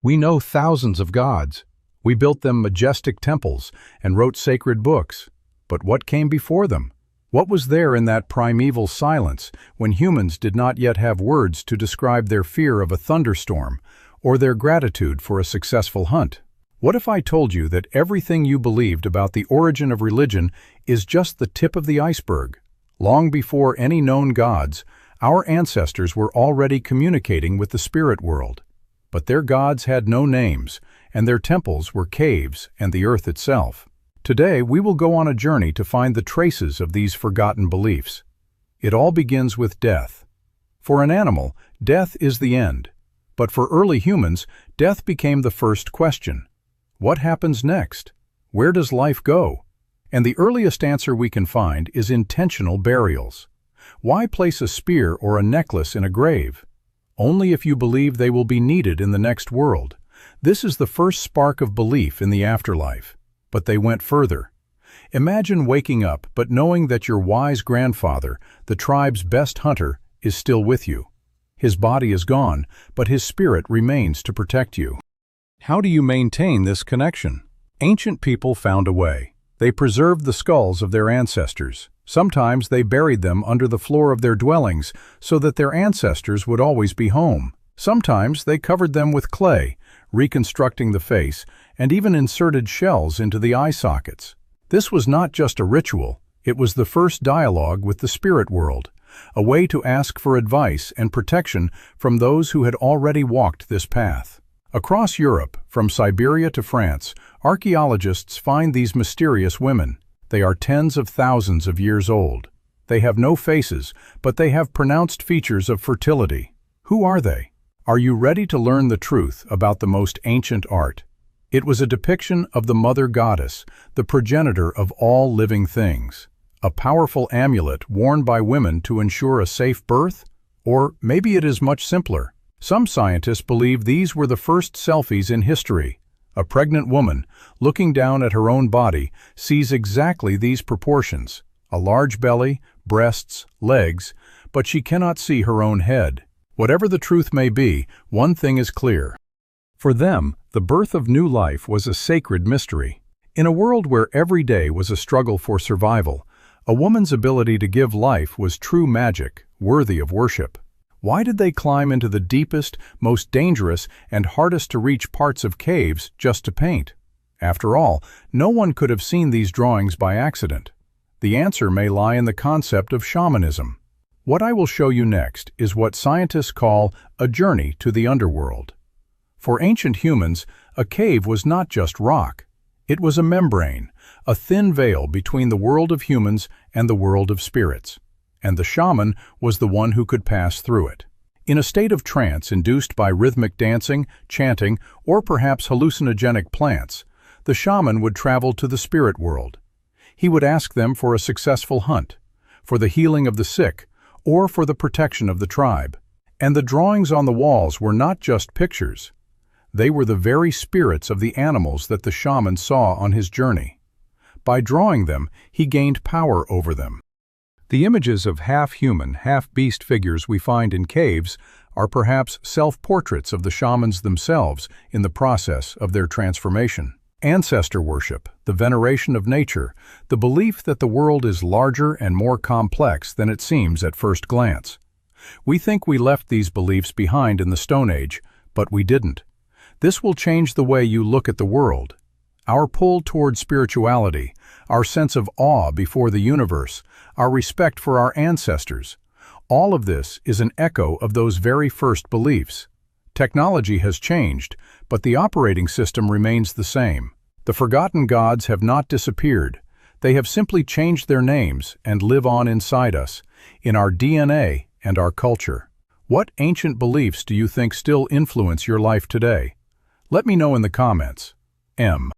We know thousands of gods. We built them majestic temples and wrote sacred books. But what came before them? What was there in that primeval silence when humans did not yet have words to describe their fear of a thunderstorm or their gratitude for a successful hunt? What if I told you that everything you believed about the origin of religion is just the tip of the iceberg? Long before any known gods, our ancestors were already communicating with the spirit world. But their gods had no names, and their temples were caves and the earth itself. Today, we will go on a journey to find the traces of these forgotten beliefs. It all begins with death. For an animal, death is the end. But for early humans, death became the first question. What happens next? Where does life go? And the earliest answer we can find is intentional burials. Why place a spear or a necklace in a grave? Only if you believe they will be needed in the next world. This is the first spark of belief in the afterlife. But they went further. Imagine waking up but knowing that your wise grandfather, the tribe's best hunter, is still with you. His body is gone, but his spirit remains to protect you. How do you maintain this connection? Ancient people found a way. They preserved the skulls of their ancestors. Sometimes they buried them under the floor of their dwellings so that their ancestors would always be home. Sometimes they covered them with clay, reconstructing the face, and even inserted shells into the eye sockets. This was not just a ritual, it was the first dialogue with the spirit world, a way to ask for advice and protection from those who had already walked this path. Across Europe, from Siberia to France, archaeologists find these mysterious women. They are tens of thousands of years old. They have no faces, but they have pronounced features of fertility. Who are they? Are you ready to learn the truth about the most ancient art? It was a depiction of the mother goddess, the progenitor of all living things. A powerful amulet worn by women to ensure a safe birth? Or maybe it is much simpler. Some scientists believe these were the first selfies in history. A pregnant woman, looking down at her own body, sees exactly these proportions: a large belly, breasts, legs, but she cannot see her own head. Whatever the truth may be, one thing is clear. For them, the birth of new life was a sacred mystery. In a world where every day was a struggle for survival, a woman's ability to give life was true magic, worthy of worship. Why did they climb into the deepest, most dangerous, and hardest-to-reach parts of caves just to paint? After all, no one could have seen these drawings by accident. The answer may lie in the concept of shamanism. What I will show you next is what scientists call a journey to the underworld. For ancient humans, a cave was not just rock. It was a membrane, a thin veil between the world of humans and the world of spirits. And the shaman was the one who could pass through it. In a state of trance induced by rhythmic dancing, chanting, or perhaps hallucinogenic plants, the shaman would travel to the spirit world. He would ask them for a successful hunt, for the healing of the sick, or for the protection of the tribe. And the drawings on the walls were not just pictures. They were the very spirits of the animals that the shaman saw on his journey. By drawing them, he gained power over them. The images of half-human, half-beast figures we find in caves are perhaps self-portraits of the shamans themselves in the process of their transformation. Ancestor worship, the veneration of nature, the belief that the world is larger and more complex than it seems at first glance. We think we left these beliefs behind in the Stone Age, but we didn't. This will change the way you look at the world. Our pull toward spirituality, our sense of awe before the universe, our respect for our ancestors, all of this is an echo of those very first beliefs. Technology has changed, but the operating system remains the same. The forgotten gods have not disappeared. They have simply changed their names and live on inside us, in our DNA and our culture. What ancient beliefs do you think still influence your life today? Let me know in the comments. M.